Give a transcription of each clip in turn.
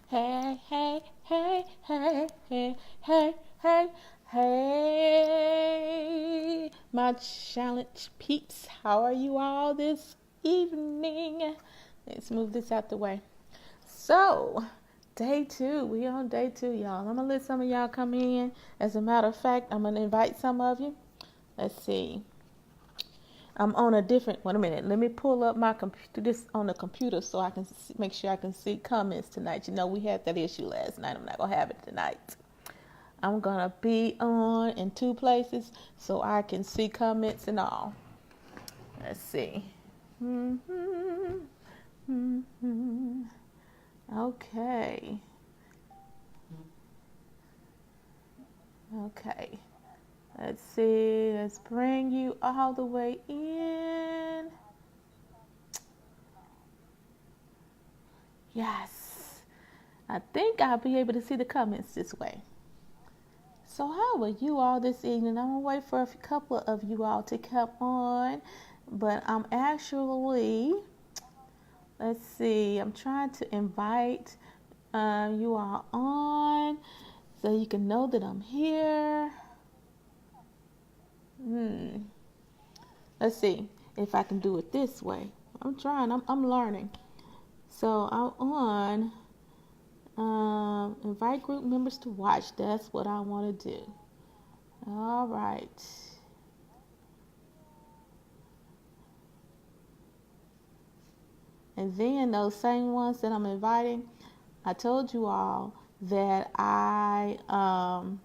Hey, hey, hey, hey, hey, hey, hey, hey, my challenge peeps. How are you all this evening? Let's move this out the way. So, day two. We on day two, y'all. I'm gonna let some of y'all come in. As a matter of fact, I'm gonna invite some of you. Let's see. I'm on a different. Wait a minute. Let me pull up my computer. This on the computer so I can make sure I can see comments tonight. You know we had that issue last night. I'm not gonna have it tonight. I'm gonna be on in two places so I can see comments and all. Let's see. Mm-hmm. Mm-hmm. Okay. Okay. Let's see. Let's bring you all the way in. Yes. I think I'll be able to see the comments this way. So how are you all this evening? I'm gonna wait for a couple of you all to come on, but I'm actually, let's see, I'm trying to invite you all on so you can know that I'm here. Let's see if I can do it this way. I'm trying. I'm learning. So I'm on. Invite group members to watch. That's what I want to do. All right. And then those same ones that I'm inviting, I told you all that I'm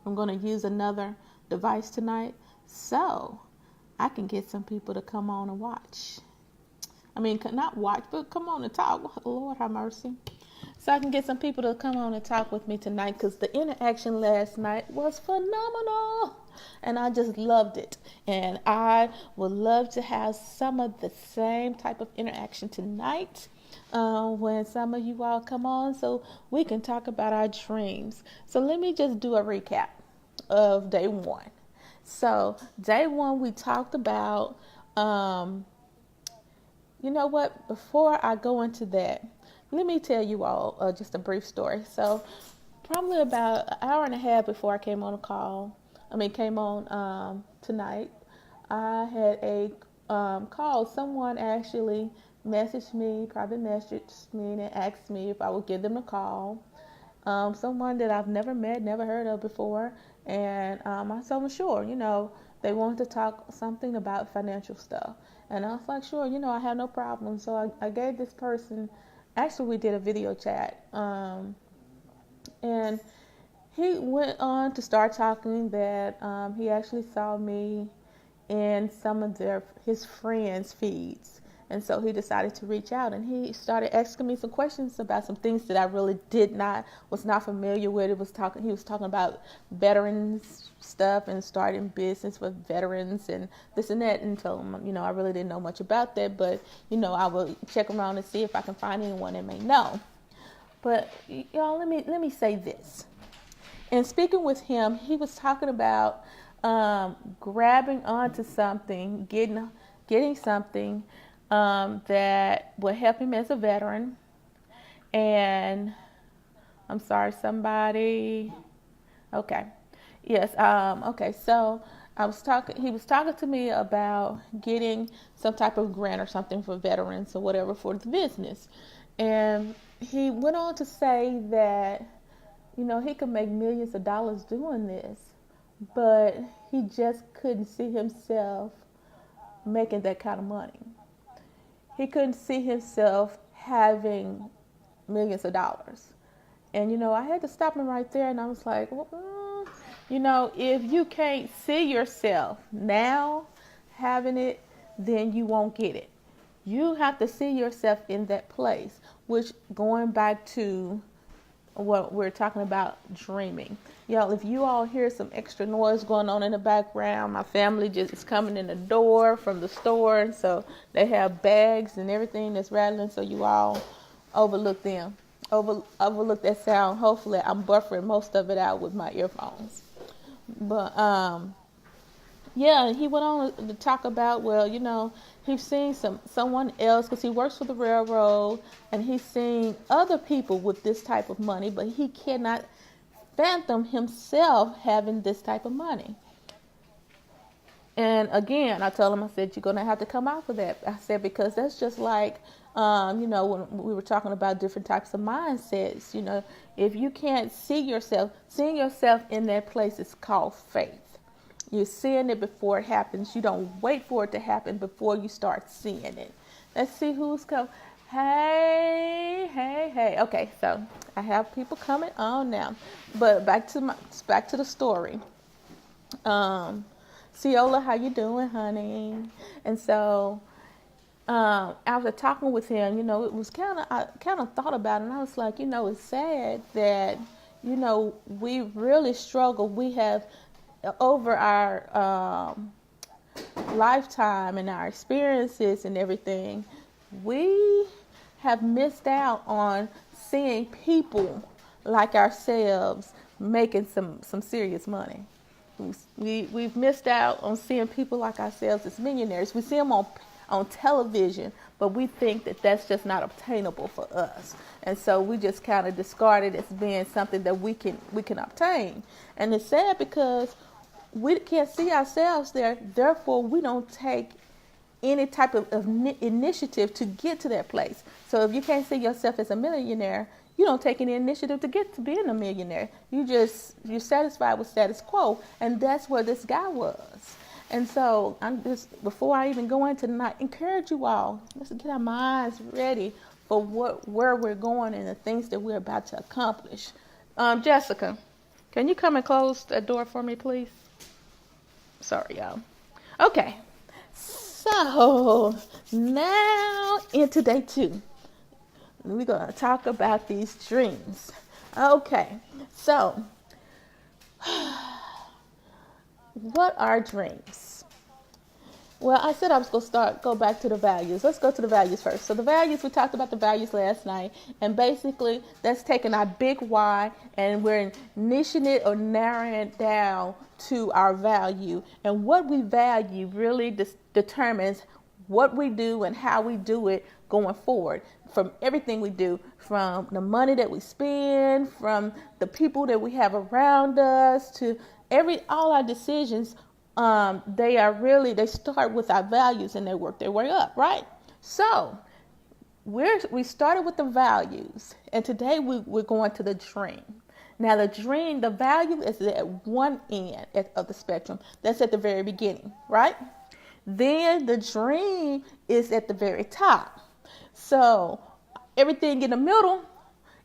going to use another device tonight, so I can get some people to come on and watch. I mean, not watch, but come on and talk. Lord have mercy. So I can get some people to come on and talk with me tonight because the interaction last night was phenomenal. And I just loved it. And I would love to have some of the same type of interaction tonight when some of you all come on so we can talk about our dreams. So let me just do a recap of day one. So day one, we talked about, you know what, before I go into that, let me tell you all just a brief story. So probably about an hour and a half before I came on came on tonight, I had a call. Someone actually messaged me, private messaged me, and asked me if I would give them a call. Someone that I've never met, never heard of before, and I told them sure. They wanted to talk something about financial stuff, and I was like, sure. I have no problem. So I gave this person. Actually, we did a video chat, and he went on to start talking that he actually saw me in some of his friends' feeds. And so he decided to reach out, and he started asking me some questions about some things that I really was not familiar with. He was talking about veterans stuff and starting business with veterans and this and that. And told him, I really didn't know much about that, but I would check around and see if I can find anyone that may know. But y'all, let me say this. In speaking with him, he was talking about grabbing onto something, getting something that would help him as a veteran. And I'm sorry, somebody. Okay, yes. Okay, so he was talking to me about getting some type of grant or something for veterans or whatever for the business, and he went on to say that he could make millions of dollars doing this, but he just couldn't see himself making that kind of money. He couldn't see himself having millions of dollars. And, I had to stop him right there, and I was like, well, if you can't see yourself now having it, then you won't get it. You have to see yourself in that place, which going back to what we're talking about, dreaming. Y'all, if you all hear some extra noise going on in the background, my family just is coming in the door from the store, and so they have bags and everything that's rattling, so you all overlook them. Overlook that sound. Hopefully I'm buffering most of it out with my earphones. But Yeah, he went on to talk about, well, he's seen someone else because he works for the railroad, and he's seen other people with this type of money, but he cannot fathom himself having this type of money. And again, I told him, I said, you're going to have to come out for that. I said, because that's just like, when we were talking about different types of mindsets, if you can't seeing yourself in that place is called faith. You're seeing it before it happens. You don't wait for it to happen before you start seeing it. Let's see who's come. Hey, hey, hey. Okay, so I have people coming on now. But back to the story. Ciola, how you doing, honey? And so after talking with him, it was I kind of thought about it, and I was like, it's sad that, we really struggle. We have, over our lifetime and our experiences and everything, we have missed out on seeing people like ourselves making some serious money. We've missed out on seeing people like ourselves as millionaires. We see them on television, but we think that that's just not obtainable for us. And so we just kind of discard it as being something that we can obtain. And it's sad because we can't see ourselves there. Therefore, we don't take any type of initiative to get to that place. So if you can't see yourself as a millionaire, you don't take any initiative to get to being a millionaire. You're satisfied with status quo, and that's where this guy was. And so before I even go into tonight, encourage you all, let's get our minds ready for where we're going and the things that we're about to accomplish. Jessica, can you come and close that door for me, please? Sorry, y'all. Okay, so now into day 2. We're going to talk about these dreams. Okay, so what are dreams? Well, I said I was going to go back to the values. Let's go to the values first. So the values, we talked about the values last night, and basically that's taking our big why and we're niching it or narrowing it down to our value. And what we value really determines what we do and how we do it going forward. From everything we do, from the money that we spend, from the people that we have around us, to all our decisions, they start with our values and they work their way up, right? So we started with the values, and today we're going to the dream. Now the value is at one end of the spectrum. That's at the very beginning, right? Then the dream is at the very top. So everything in the middle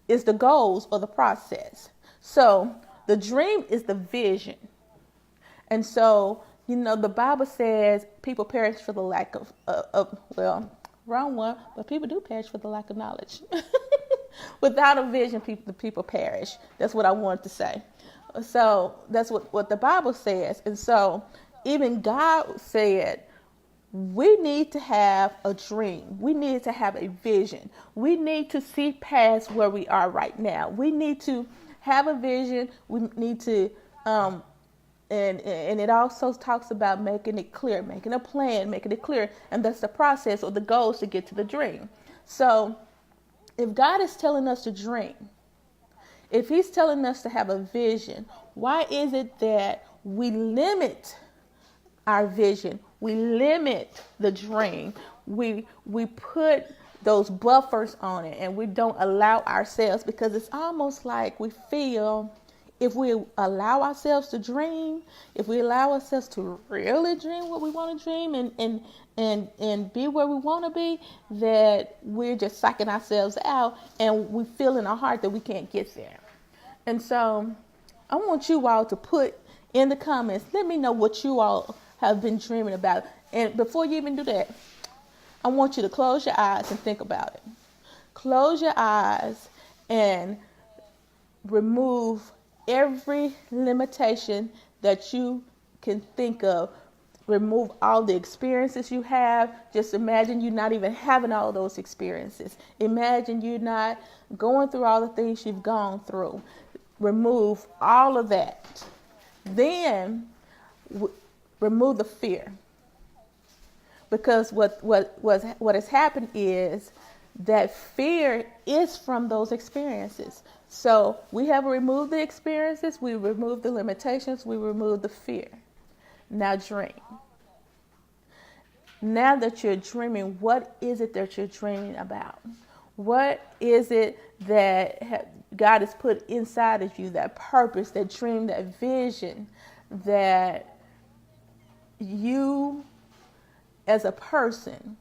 is the goals or the process. So the dream is the vision. And so, the Bible says people perish for the lack of wrong one, but people do perish for the lack of knowledge. Without a vision, the people perish. That's what I wanted to say. So that's what the Bible says. And so even God said, we need to have a dream. We need to have a vision. We need to see past where we are right now. We need to have a vision. We need to, and it also talks about making it clear, making a plan, making it clear. And that's the process or the goals to get to the dream. So if God is telling us to dream, if he's telling us to have a vision, why is it that we limit our vision? We limit the dream. We put those buffers on it, and we don't allow ourselves, because it's almost like we feel if we allow ourselves to dream, if we allow ourselves to really dream what we want to dream and be where we want to be, that we're just psyching ourselves out, and we feel in our heart that we can't get there. And so I want you all to put in the comments, let me know what you all have been dreaming about. And before you even do that, I want you to close your eyes and think about it. Close your eyes and remove every limitation that you can think of. Remove all the experiences you have. Just imagine you not even having all those experiences. Imagine you not going through all the things you've gone through. Remove all of that. Then remove the fear. Because what has happened is that fear is from those experiences. So we have removed the experiences, we removed the limitations, we removed the fear. Now dream. Now that you're dreaming, what is it that you're dreaming about? What is it that God has put inside of you, that purpose, that dream, that vision, that you as a person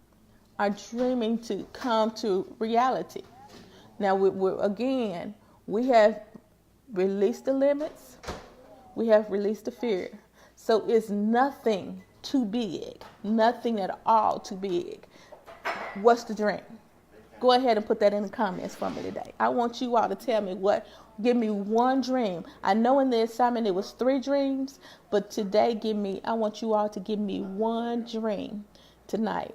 are dreaming to come to reality? Now, we have released the limits. We have released the fear. So it's nothing too big, nothing at all too big. What's the dream? Go ahead and put that in the comments for me today. I want you all to tell me give me one dream. I know in the assignment it was 3 dreams, but today I want you all to give me one dream tonight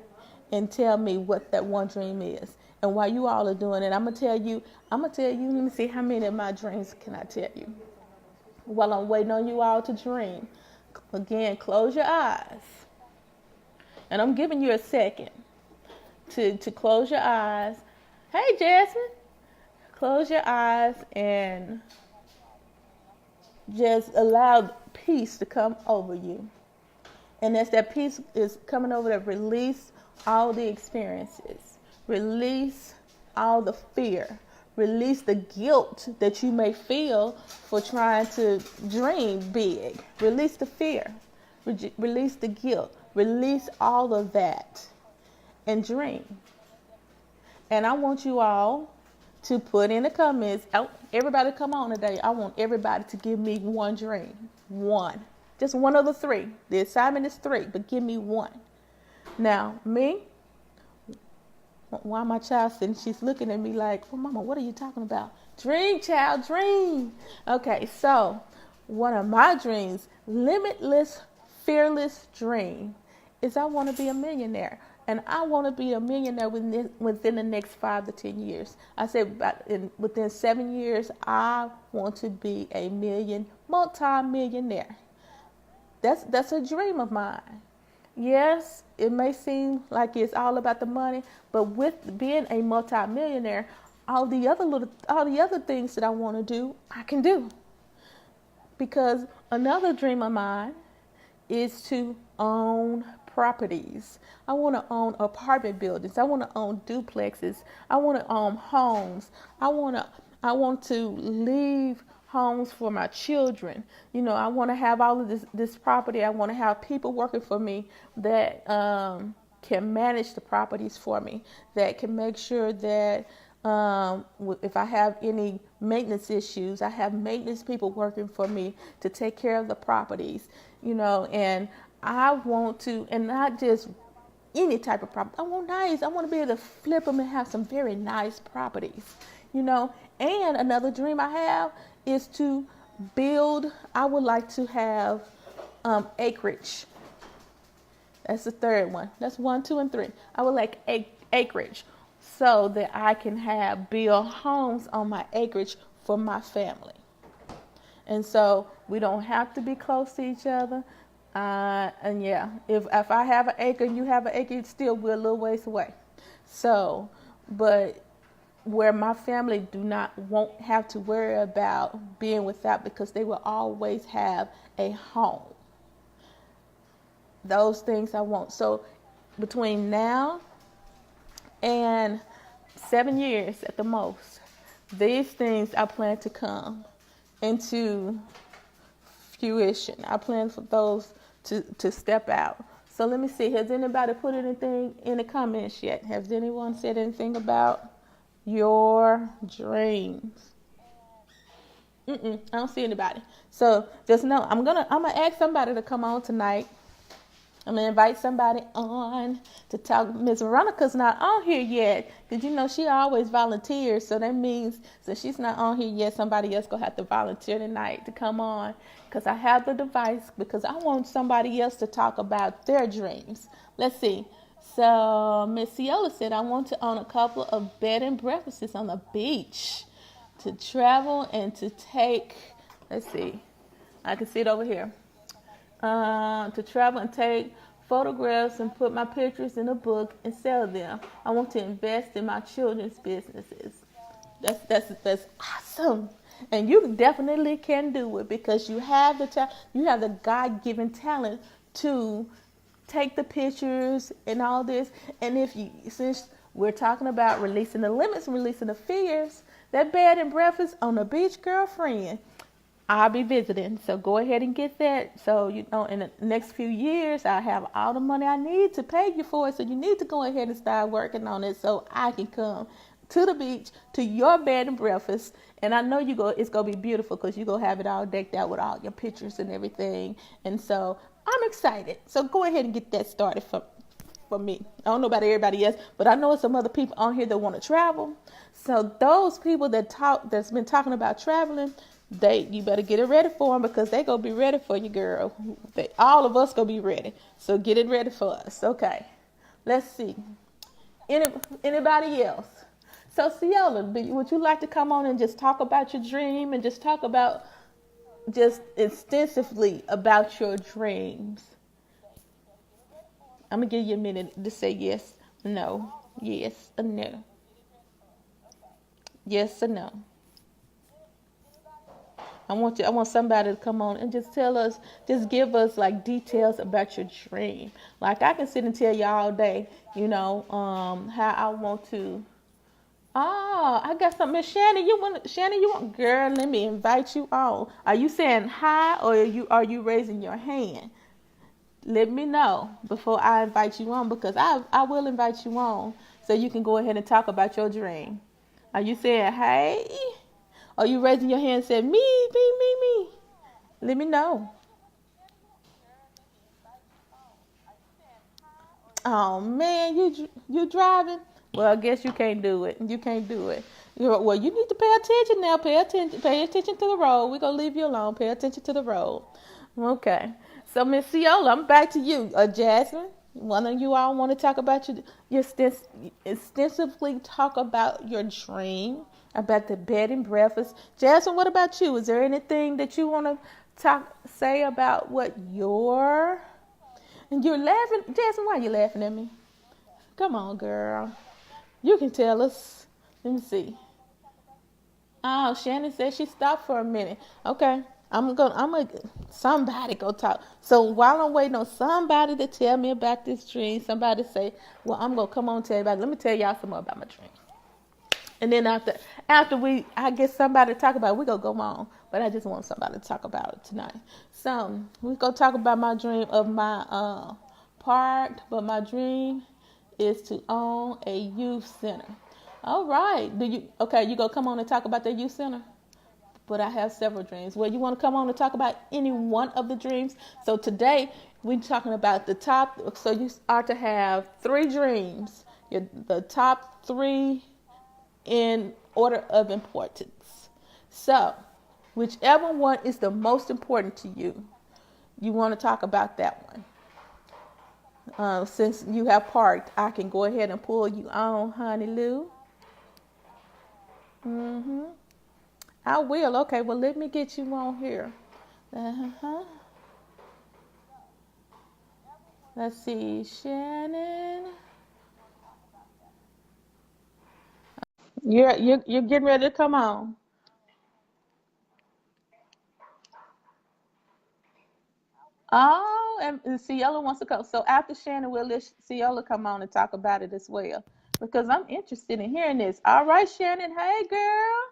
and tell me what that one dream is. And while you all are doing it, I'm gonna tell you, let me see how many of my dreams can I tell you. While I'm waiting on you all to dream, again, close your eyes. And I'm giving you a second to close your eyes. Hey, Jasmine. Close your eyes and just allow peace to come over you. And as that peace is coming over, to release all the experiences. Release all the fear. Release the guilt that you may feel for trying to dream big. Release the fear. Release the guilt. Release all of that and dream. And I want you all to put in the comments, everybody come on today. I want everybody to give me one dream. One. Just one of the 3. The assignment is 3, but give me one. Now, me, why my child sitting, she's looking at me like, oh, Mama, what are you talking about? Dream, child, dream. Okay, so one of my dreams, limitless, fearless dream, is I want to be a millionaire. And I want to be a millionaire within the next 5 to 10 years. I said within 7 years, I want to be a multi-millionaire. That's a dream of mine. Yes, it may seem like it's all about the money, but with being a multi-millionaire, all the other things that I want to do, I can do. Because another dream of mine is to own properties. I want to own apartment buildings. I want to own duplexes. I want to own homes. I want to leave homes for my children. You know, I want to have all of this property. I want to have people working for me that can manage the properties for me, that can make sure that if I have any maintenance issues, I have maintenance people working for me to take care of the properties, you know. And I want to, and not just any type of property. I want to be able to flip them and have some very nice properties, you know. And another dream I have is to build. I would like to have acreage. That's the third one. That's 1, 2, and 3. I would like acreage so that I can build homes on my acreage for my family. And so we don't have to be close to each other. And yeah, if I have an acre and you have an acre, it's still we're a little ways away. So, but where my family won't have to worry about being without, because they will always have a home. Those things I want. So between now and 7 years at the most, these things I plan to come into fruition. I plan for those to step out. So let me see. Has anybody put anything in the comments yet? Has anyone said anything about your dreams? I don't see anybody. So just know I'm gonna ask somebody to come on tonight. I'm going to invite somebody on to talk. Miss Veronica's not on here yet, because you know she always volunteers. So that means since she's not on here yet, somebody else going to have to volunteer tonight to come on, because I have the device, because I want somebody else to talk about their dreams. Let's see. So Miss Ciola said, I want to own a couple of bed and breakfasts on the beach to travel and to take, let's see, I can see it over here. to travel and take photographs and put my pictures in a book and sell them. I want to invest in my children's businesses. That's awesome. And you definitely can do it because you have you have the God-given talent to take the pictures and all this. And if you, since we're talking about releasing the limits and releasing the fears, that bed and breakfast on the beach, girlfriend, I'll be visiting. So go ahead and get that. So, you know, in the next few years, I'll have all the money I need to pay you for it. So you need to go ahead and start working on it so I can come to the beach, to your bed and breakfast. And I know it's going to be beautiful because you're going to have it all decked out with all your pictures and everything. And so I'm excited. So go ahead and get that started for me. I don't know about everybody else, but I know some other people on here that want to travel. So those people that's been talking about traveling, you better get it ready for them because they gonna be ready for you, girl. All of us gonna be ready. So get it ready for us. Okay. Let's see. Anybody else? So Ciola, would you like to come on and just talk about your dream and just talk about just extensively about your dreams? I'm gonna give you a minute to say yes, no, yes, or no, yes or no. I want somebody to come on and just just give us like details about your dream. Like I can sit and tell you all day, how I want to. Oh, I got something. Miss Shannon, you want, girl, let me invite you on. Are you saying hi or are you raising your hand? Let me know before I invite you on because I will invite you on so you can go ahead and talk about your dream. Are you saying hey? Or you raising your hand and saying me? Let me know. Oh man, you driving? Well, I guess you can't do it. You can't do it. Well, you need to pay attention now. Pay attention to the road. We're gonna leave you alone. Pay attention to the road. Okay. So Miss Ciola, I'm back to you. Jasmine, one of you all want to talk about your extensively talk about your dream, about the bed and breakfast. Jasmine, what about you? Is there anything that you want to say about what your... And you're laughing, Jasmine, why are you laughing at me? Come on, girl. You can tell us. Let me see. Oh, Shannon said she stopped for a minute. Okay. Somebody go talk. So while I'm waiting on somebody to tell me about this dream, somebody say, well, I'm going to come on and tell you about it. Let me tell y'all some more about my dream. And then after I get somebody to talk about it, we're going to go on. But I just want somebody to talk about it tonight. So we're going to talk about my dream of my park. But my dream is to own a youth center. All right. You going to come on and talk about the youth center? But I have several dreams. Well, you want to come on and talk about any one of the dreams? So today we're talking about the top. So you are to have 3 dreams. The top 3 in order of importance. So whichever one is the most important to you, you want to talk about that one. Since you have parked, I can go ahead and pull you on, honey Lou. I will. Okay, well, let me get you on here. Let's see, Shannon. You're getting ready to come on. Oh, and Ciola wants to come. So after Shannon, we'll let Ciola come on and talk about it as well. Because I'm interested in hearing this. All right, Shannon. Hey, girl.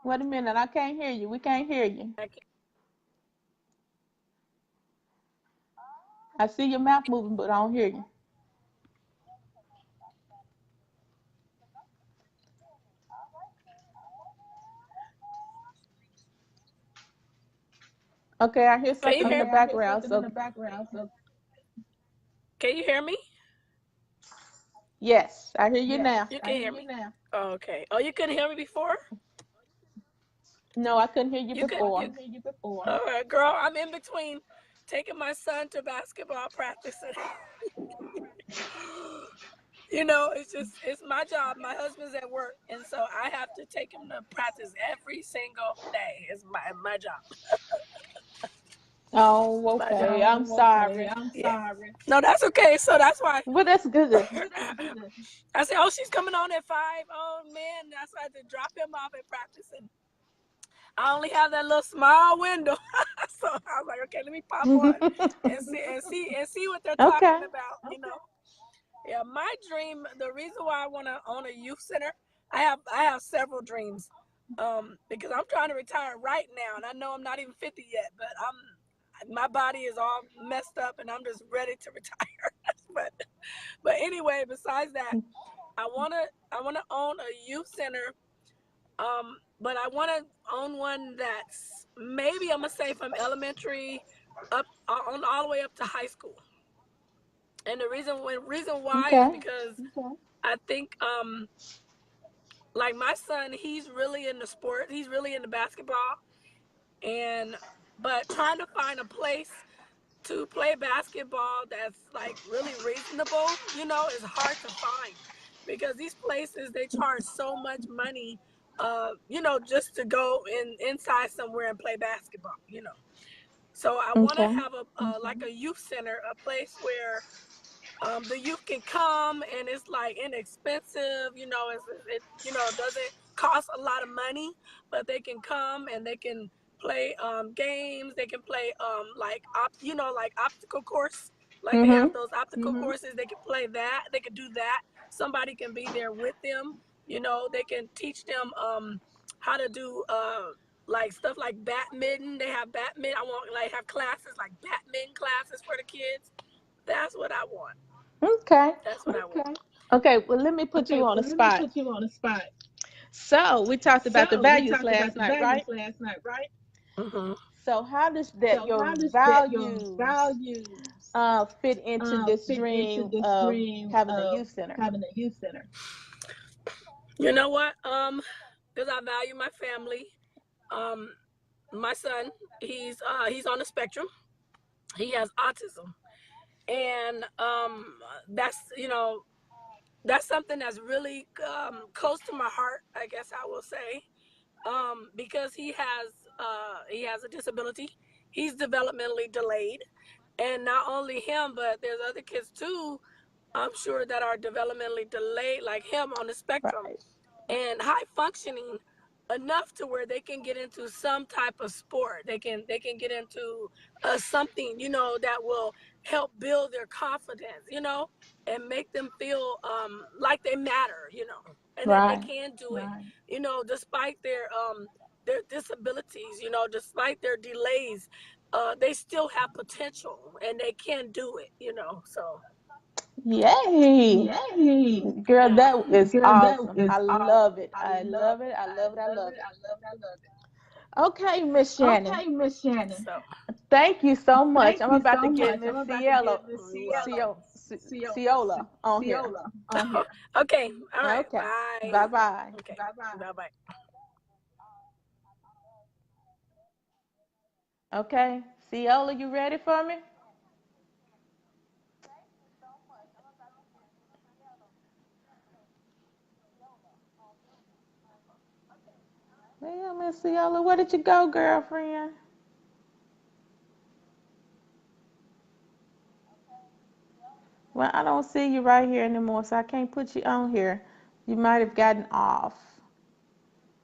Wait a minute. I can't hear you. We can't hear you. I see your mouth moving, but I don't hear you. Okay, I hear Can you something in hear? the background. Can you hear me? Yes, I hear you now. You can hear me. Okay. Oh, you couldn't hear me before? No, I couldn't hear you You could. before. All right, girl. I'm in between taking my son to basketball practice. It's my job. My husband's at work, and so I have to take him to practice every single day. It's my job. Oh, My okay. job. I'm sorry. I'm sorry. No, that's okay. So that's why Well, that's good. I said, "Oh, she's coming on at 5. Oh man, that's why I had to drop him off at practice, and I only have that little small window." So I was like, "Okay, let me pop on and see what they're talking about." Yeah, my dream. The reason why I want to own a youth center, I have several dreams, because I'm trying to retire right now, and I know I'm not even 50 yet, but my body is all messed up, and I'm just ready to retire. but anyway, besides that, I wanna own a youth center, but I want to own one that's maybe I'm gonna say from elementary up on all the way up to high school. And the reason why is Okay. because I think like my son, he's really into sport. He's really into basketball, and but trying to find a place to play basketball that's like really reasonable, is hard to find, because these places, they charge so much money, just to go inside somewhere and play basketball. So I want to Okay. have like a youth center, a place where the youth can come, and it's like inexpensive. It doesn't cost a lot of money, but they can come and they can play games. They can play like obstacle course. Like they have Mhm. those obstacle courses. They can play that. They can do that. Somebody can be there with them. They can teach them how to do like stuff like badminton. They have badminton. I want like have classes like badminton classes for the kids. That's what I want. Okay. That's what I want. Okay. Well, let me put you Okay, on well, the let me spot. put you on the spot. So we talked about the So we values talked about last the night, values right? last night, right? Mm-hmm. So how does that So your how does that your values values fit into this fit into dream this of dream having a of youth center? having a youth center? You know what? Because I value my family. Um, my son, he's on the spectrum. He has autism, and that's that's something that's really close to my heart, I guess I will say, because he has a disability. He's developmentally delayed, and not only him, but there's other kids too, I'm sure, that are developmentally delayed like him on the spectrum, Right. and high functioning enough to where they can get into some type of sport. They can get into something, that will help build their confidence, and make them feel like they matter, and that they Right. can do it, right, despite their disabilities, despite their delays. They still have potential, and they can do it. So Yay. yay. Girl, Yeah. that is Girl, that awesome. is I love awesome. it. I I love love it. it. I I love it. I love love it. it. I love it. I love it. Okay, Miss Shannon. Okay, Miss Shannon. So Thank you so much. thank I'm you about to so get much. Miss I'm about to Cielo, get Miss Cielo, Ciola on here. Ciola on here. Okay. All right. Okay. Bye. Bye bye. Okay. Bye bye. Bye bye. Okay. Ciola, you ready for me? Well, Miss Ciola, where did you go, girlfriend? Well, I don't see you right here anymore, so I can't put you on here. You might have gotten off.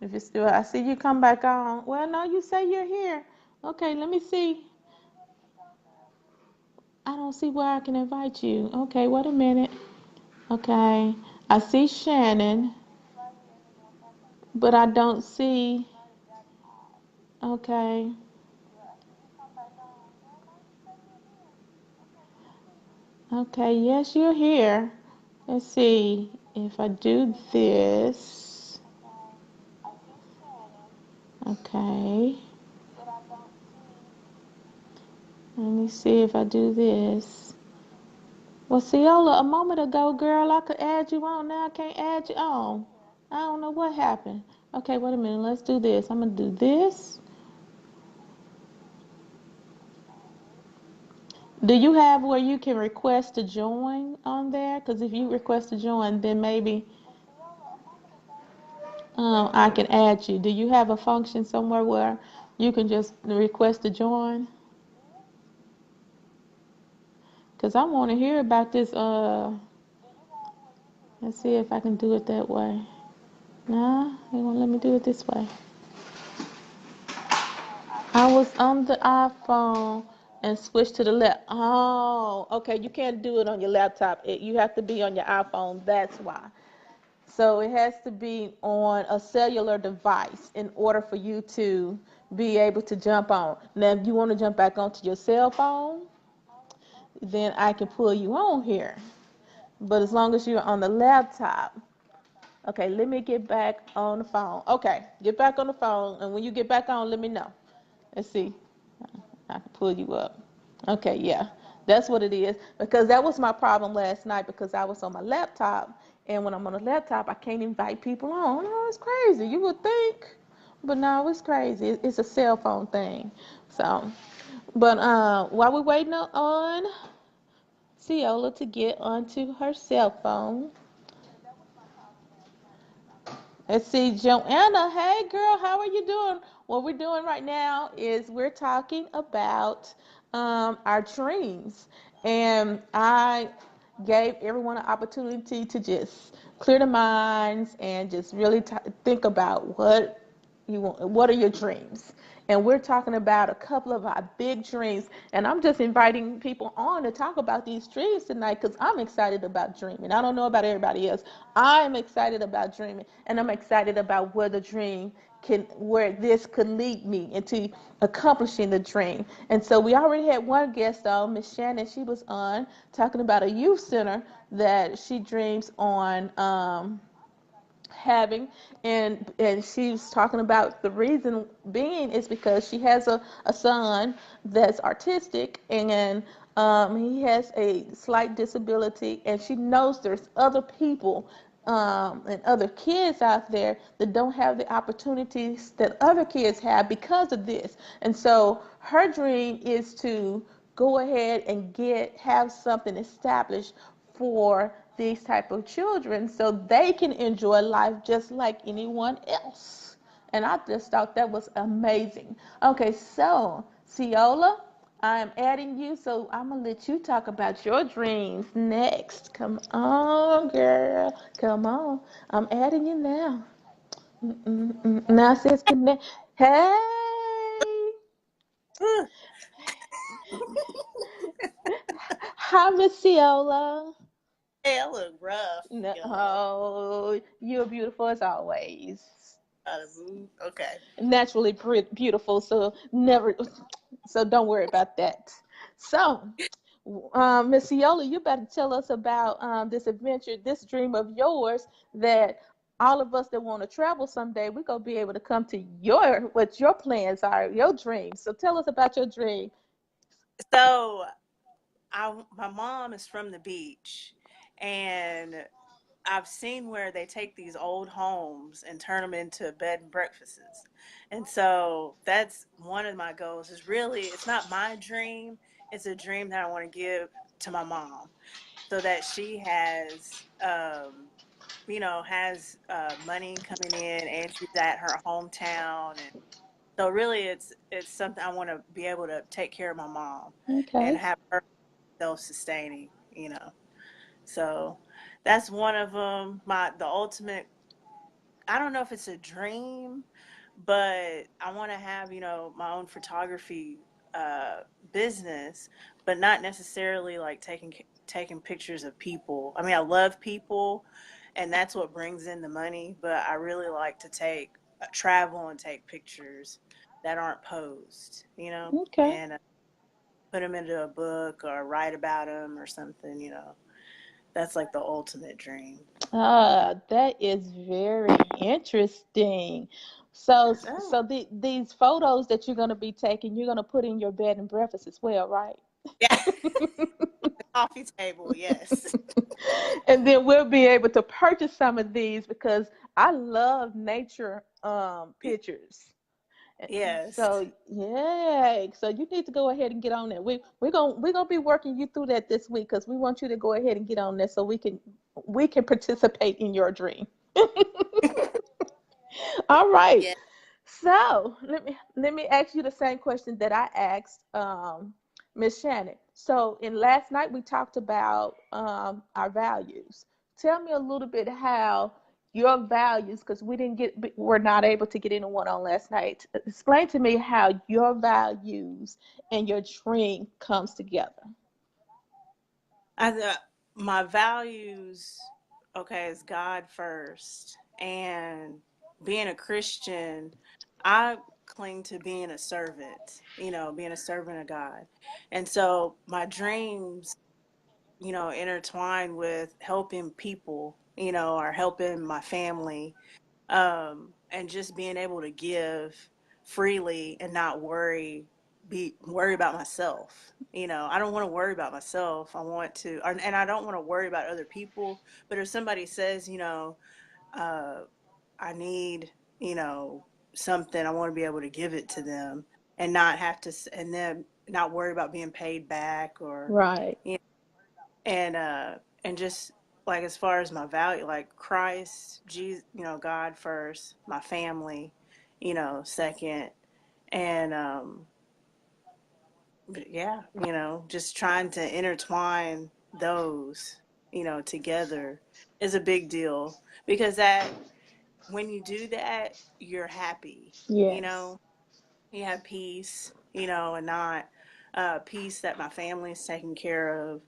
If you're still, I see you come back on. Well, no, you say you're here. Okay, let me see. I don't see where I can invite you. Okay, wait a minute. Okay, I see Shannon, but I don't see. Okay, okay, yes, you're here. Let's see if I do this. Okay, let me see if I do this. Well, Ciola, a moment ago, girl, I could add you on. Now I can't add you on. I don't know what happened. Okay, wait a minute. Let's do this. I'm going to do this. Do you have where you can request to join on there? Because if you request to join, then maybe I can add you. Do you have a function somewhere where you can just request to join? Because I want to hear about this. Let's see if I can do it that way. Nah, they won't let me do it this way. I was on the iPhone and switched to the left. Oh, okay. You can't do it on your laptop. You have to be on your iPhone. That's why. So it has to be on a cellular device in order for you to be able to jump on. Now, if you want to jump back onto your cell phone, then I can pull you on here. But as long as you're on the laptop, okay, let me get back on the phone. Okay, get back on the phone, and when you get back on, let me know. Let's see. I can pull you up. Okay, yeah, that's what it is. Because that was my problem last night because I was on my laptop, and when I'm on a laptop, I can't invite people on. Oh, it's crazy. You would think, but no, it's crazy. It's a cell phone thing. So, but while we're waiting on Ciola to get onto her cell phone, let's see, Joanna. Hey, girl, how are you doing? What we're doing right now is we're talking about our dreams. And I gave everyone an opportunity to just clear their minds and just really think about what you want. What are your dreams? And we're talking about a couple of our big dreams. And I'm just inviting people on to talk about these dreams tonight because I'm excited about dreaming. I don't know about everybody else. I'm excited about dreaming, and I'm excited about where the dream where this could lead me into accomplishing the dream. And so we already had one guest on, Miss Shannon. She was on talking about a youth center that she dreams on having, and she's talking about the reason being is because she has a son that's artistic, and he has a slight disability, and she knows there's other people and other kids out there that don't have the opportunities that other kids have because of this. And so her dream is to go ahead and have something established for these type of children so they can enjoy life just like anyone else. And I just thought that was amazing. Okay, so Ciola, I'm adding you, so I'm gonna let you talk about your dreams next. Come on, girl. Come on. I'm adding you now. Now it says connect. Hey. Hi, Miss Ciola. Hey, I look rough, No, y'all. oh, you're beautiful as always. Out of mood. Okay. Naturally beautiful, so don't worry about that. So, Miss Ciola, you better tell us about this adventure, this dream of yours that all of us that want to travel someday, we're gonna be able to come to what your plans are, your dreams. So tell us about your dream. So, my mom is from the beach, and I've seen where they take these old homes and turn them into bed and breakfasts. And so that's one of my goals. Is really, it's not my dream. It's a dream that I want to give to my mom so that she has money coming in, and she's at her hometown. And so really it's something I want to be able to take care of my mom and Okay. have her self-sustaining. So that's one of them. The ultimate, I don't know if it's a dream, but I want to have, my own photography uh, business, but not necessarily like taking pictures of people. I mean, I love people, and that's what brings in the money. But I really like to travel and take pictures that aren't posed, Okay. and put them into a book or write about them or something. That's like the ultimate dream. That is very interesting. So these photos that you're going to be taking, you're going to put in your bed and breakfast as well, right? Yeah, coffee table. Yes. And then we'll be able to purchase some of these because I love nature pictures. Yes. So yeah, so you need to go ahead and get on that. We're gonna be working you through that this week because we want you to go ahead and get on that so we can participate in your dream. All right. Yeah. So let me ask you the same question that I asked Miss Shannon. So in last night we talked about our values. Tell me a little bit how your values, because we're not able to get anyone on last night. Explain to me how your values and your dream comes together. I my values, okay, is God first, and being a Christian, I cling to being a servant. Being a servant of God, and so my dreams, intertwine with helping people, or helping my family, and just being able to give freely and not worry about myself. I don't want to worry about myself. I want to, and I don't want to worry about other people. But if somebody says, uh, I need, you know, something, I want to be able to give it to them and not have to, and then not worry about being paid back, or Right. you and and just like, as far as my value, like Christ, Jesus, God first, my family, second, and but yeah, just trying to intertwine those, together is a big deal, because that when you do that, you're happy, you Yes. know you have peace, and not peace that my family is taken care of,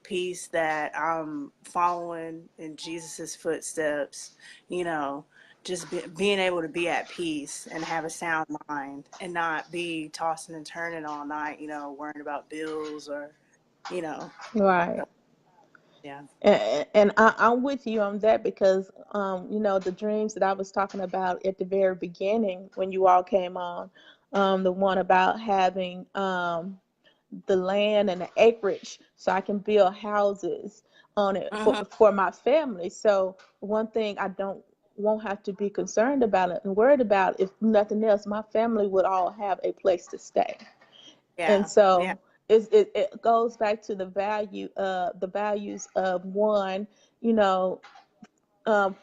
peace that I'm following in Jesus's footsteps, you know, just being able to be at peace and have a sound mind and not be tossing and turning all night, worrying about bills, or, you know, Right. so, yeah. And I'm with you on that because, the dreams that I was talking about at the very beginning when you all came on, the one about having the land and the acreage so I can build houses on it for, Hmm. for my family. So one thing I don't won't have to be concerned about it and worried about, if nothing else, my family would all have a place to stay. And Yeah. Yeah. so it goes back to the values of one, you know,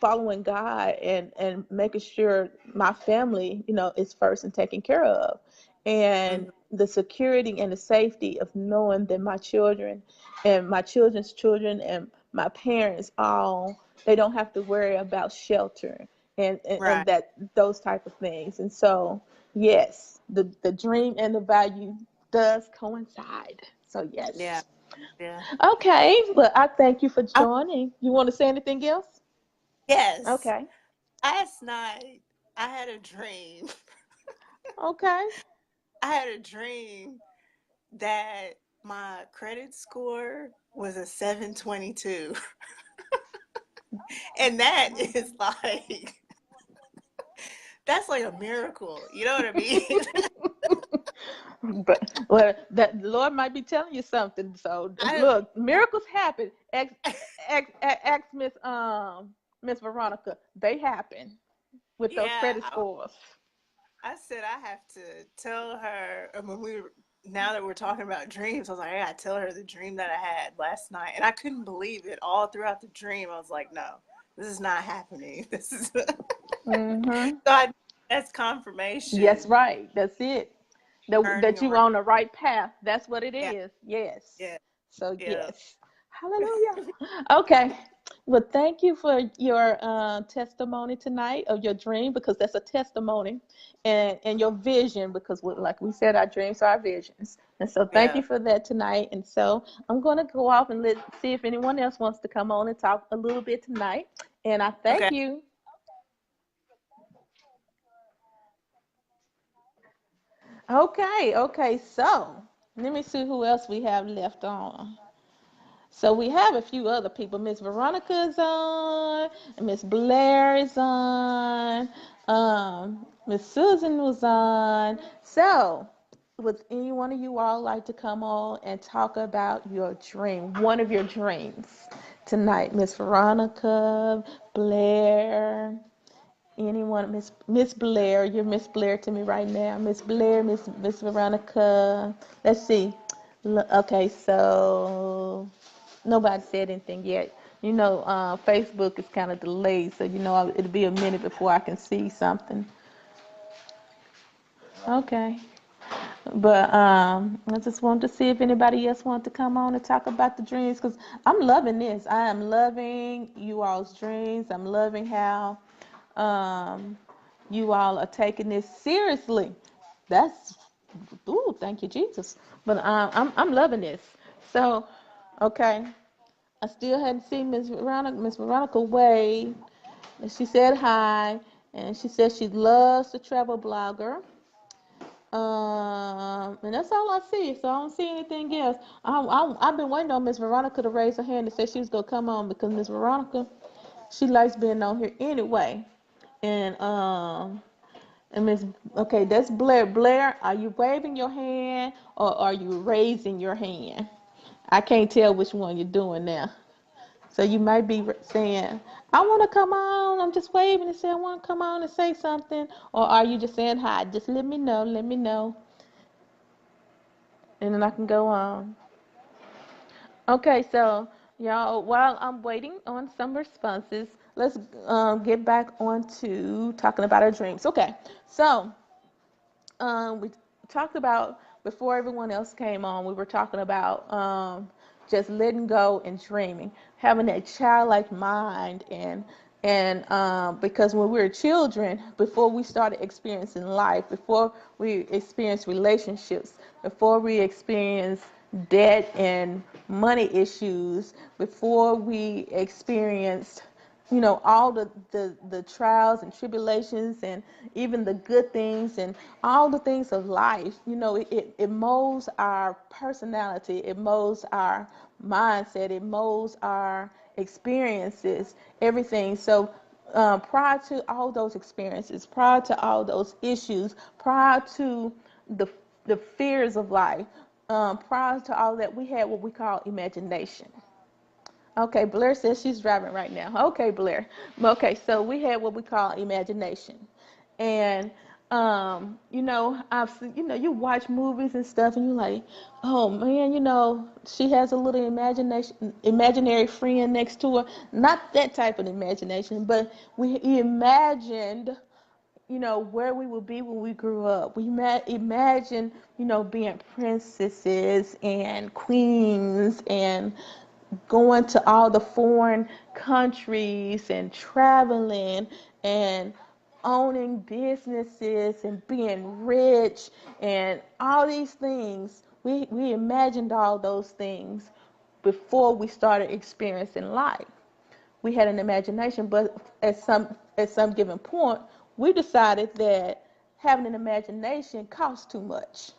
following God and making sure my family, is first and taken care of, and Hmm. the security and the safety of knowing that my children and my children's children and my parents all, they don't have to worry about shelter and Right. that those type of things. And so yes, the dream and the value does coincide. So Yeah. yes. Yeah. Okay, well, I thank you for I, joining. You want to say anything else? yes. Okay. Last night, I had a dream. Okay. I had a dream that my credit score was a 722. And that is like, that's like a miracle. You know what I mean? But well, that the Lord might be telling you something. So I, look, miracles happen. Ex Miss Veronica, they happen with those yeah, credit scores. I said I have to tell her, when now that we're talking about dreams, I was like, I gotta tell her the dream that I had last night. And I couldn't believe it. All throughout the dream, I was like, no, this is not happening. This is, so Mm-hmm. that's Yes, confirmation right. That's it. turning That you around. on the right path. That's what it Yeah, is. Yes. yeah, So yeah. yes. Hallelujah. Okay. Well, thank you for your testimony tonight of your dream, because that's a testimony, and your vision, because like we said, our dreams are our visions. And so thank Yeah. you for that tonight. And so I'm going to go off and see if anyone else wants to come on and talk a little bit tonight. And I thank Okay. you. Okay, okay. So let me see who else we have left on. So we have a few other people. Miss Veronica is on, and Miss Blair is on. Miss Susan was on. So would any one of you all like to come on and talk about your dream, one of your dreams tonight? Miss Veronica, Blair, Anyone, Miss Blair, you're Miss Blair to me right now. Miss Blair, Miss Veronica. Let's see. Okay, so nobody said anything yet. Facebook is kind of delayed, so it'll be a minute before I can see something. Okay. But I just wanted to see if anybody else wanted to come on and talk about the dreams, because I'm loving this. I am loving you all's dreams. I'm loving how um, you all are taking this seriously. That's ooh, thank you, Jesus. But I'm loving this. So, okay, I still hadn't seen Miss Veronica Wade. And she said hi, and she said she loves the travel blogger. And that's all I see. So I don't see anything else. I've been waiting on Miss Veronica to raise her hand and say she was gonna come on, because Miss Veronica, she likes being on here anyway. And Miss, okay, that's Blair. Blair, are you waving your hand or are you raising your hand? I can't tell which one you're doing now. So you might be saying, I want to come on. I'm just waving and say I want to come on and say something. Or are you just saying hi? Just let me know. Let me know. And then I can go on. Okay, so y'all, while I'm waiting on some responses, let's get back on to talking about our dreams. Okay, so we talked about, before everyone else came on, we were talking about just letting go and dreaming, having that childlike mind, and because when we were children, before we started experiencing life, before we experienced relationships, before we experienced debt and money issues, before we experienced all the trials and tribulations, and even the good things and all the things of life, it molds our personality, it molds our mindset, it molds our experiences, everything. So prior to all those experiences, prior to all those issues, prior to the the fears of life, prior to all that, we had what we call imagination. Okay, Blair says she's driving right now. Okay, Blair. Okay, so we had what we call imagination. And I've seen, you watch movies and stuff and you're like, oh man, she has a little imaginary friend next to her. Not that type of imagination, but we imagined where we would be when we grew up. We imagine, being princesses and queens and going to all the foreign countries and traveling and owning businesses and being rich and all these things. We imagined all those things before we started experiencing life. We had an imagination, but at some given point, we decided that having an imagination costs too much.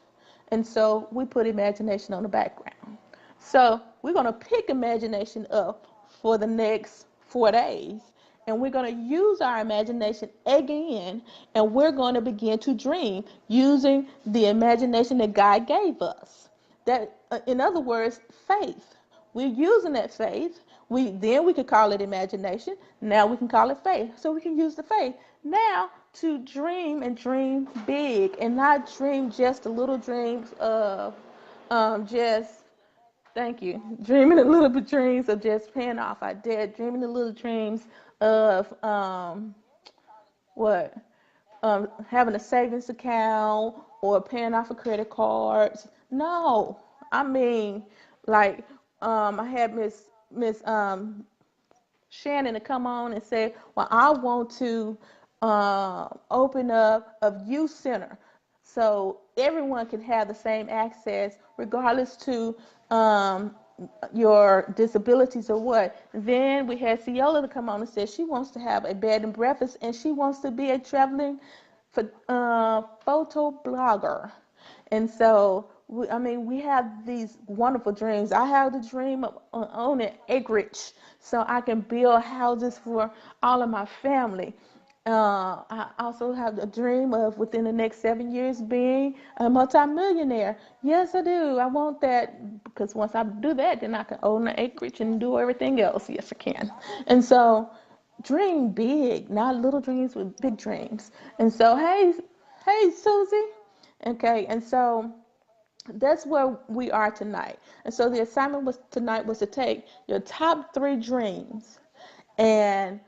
And so we put imagination on the background. So we're going to pick imagination up for the next 4 days. And we're going to use our imagination again. And we're going to begin to dream using the imagination that God gave us. That, in other words, faith. We're using that faith. We could call it imagination. Now we can call it faith. So we can use the faith now to dream, and dream big, and not dream just the little dreams of just, thank you, dreaming the little bit dreams of just paying off our debt, dreaming the little dreams of what having a savings account or paying off a credit cards. No, I mean, like, I had Miss Shannon to come on and say, well, I want to open up a youth center so everyone can have the same access regardless to um, your disabilities or what. Then we had Ciola to come on and say she wants to have a bed and breakfast, and she wants to be a traveling photo blogger. And so, we have these wonderful dreams. I have the dream of owning acreage so I can build houses for all of my family. I also have the dream of within the next 7 years being a multimillionaire. Yes, I do. I want that, because once I do that, then I can own the acreage and do everything else. Yes, I can. And so dream big, not little dreams with big dreams. And so, hey, Susie. Okay, and so that's where we are tonight. And so the assignment was tonight was to take your top 3 dreams and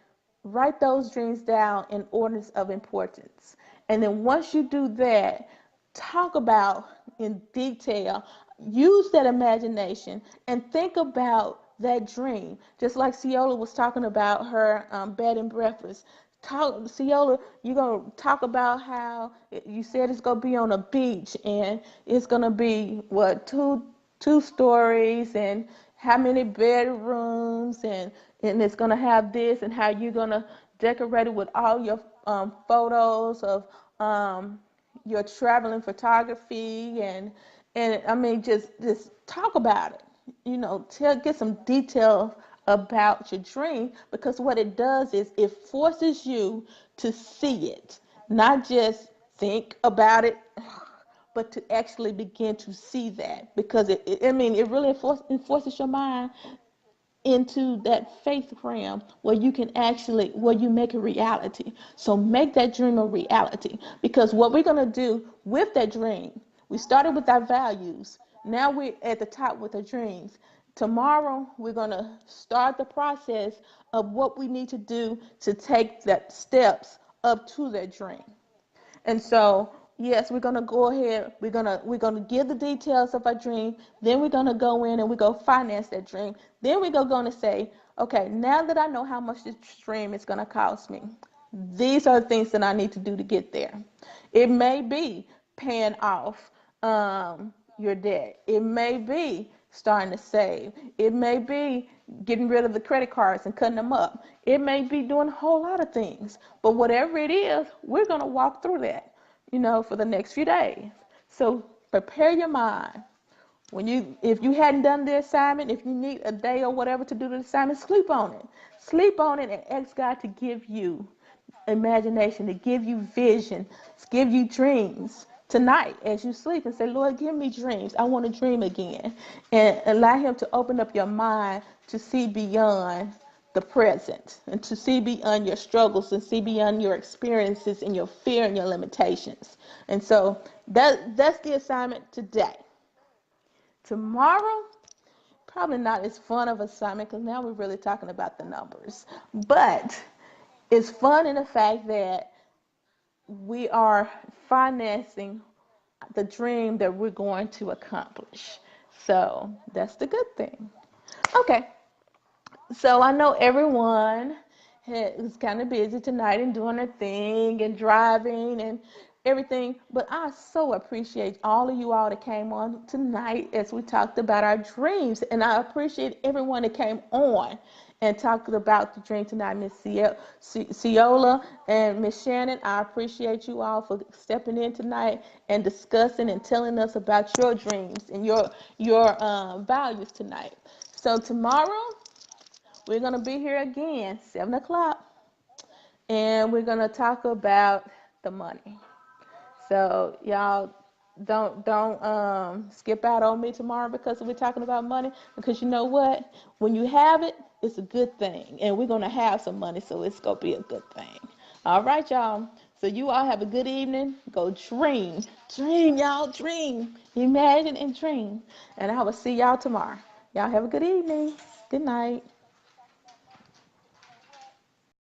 write those dreams down in orders of importance. And then once you do that, talk about in detail, use that imagination and think about that dream. Just like Ciola was talking about her bed and breakfast. Ciola, you're going to talk about how you said it's going to be on a beach and it's going to be, what, two stories and how many bedrooms and it's going to have this and how you're going to decorate it with all your photos of your traveling photography and I mean just talk about it. Get some detail about your dream, because what it does is it forces you to see it, not just think about it, but to actually begin to see that, because it really forces your mind into that faith realm where you make a reality. So make that dream a reality, because what we're going to do with that dream, we started with our values. Now we're at the top with our dreams. Tomorrow we're going to start the process of what we need to do to take that steps up to that dream. And so, yes, we're gonna go ahead. We're gonna give the details of our dream. Then we're gonna go in and we go finance that dream. Then we're gonna say, okay, now that I know how much this dream is gonna cost me, these are the things that I need to do to get there. It may be paying off your debt. It may be starting to save. It may be getting rid of the credit cards and cutting them up. It may be doing a whole lot of things. But whatever it is, we're going to walk through that, for the next few days. So prepare your mind. If you hadn't done the assignment, if you need a day or whatever to do the assignment, sleep on it. Sleep on it and ask God to give you imagination, to give you vision, to give you dreams tonight as you sleep, and say, Lord, give me dreams. I want to dream again. And allow him to open up your mind to see beyond the present and to see beyond your struggles and see beyond your experiences and your fear and your limitations. And so that's the assignment today. Tomorrow, probably not as fun of an assignment, because now we're really talking about the numbers. But it's fun in the fact that we are financing the dream that we're going to accomplish. So that's the good thing. Okay, so I know everyone is kind of busy tonight and doing their thing and driving and everything, but I so appreciate all of you all that came on tonight as we talked about our dreams, and I appreciate everyone that came on and talked about the dream tonight. Miss Ciola and Miss Shannon, I appreciate you all for stepping in tonight and discussing and telling us about your dreams and your values tonight. So tomorrow we're going to be here again, 7 o'clock, and we're going to talk about the money. So y'all don't skip out on me tomorrow because we're talking about money, because you know what? When you have it, it's a good thing. And we're going to have some money, so it's going to be a good thing. All right, y'all. So you all have a good evening. Go dream. Dream, y'all. Dream. Imagine and dream. And I will see y'all tomorrow. Y'all have a good evening. Good night.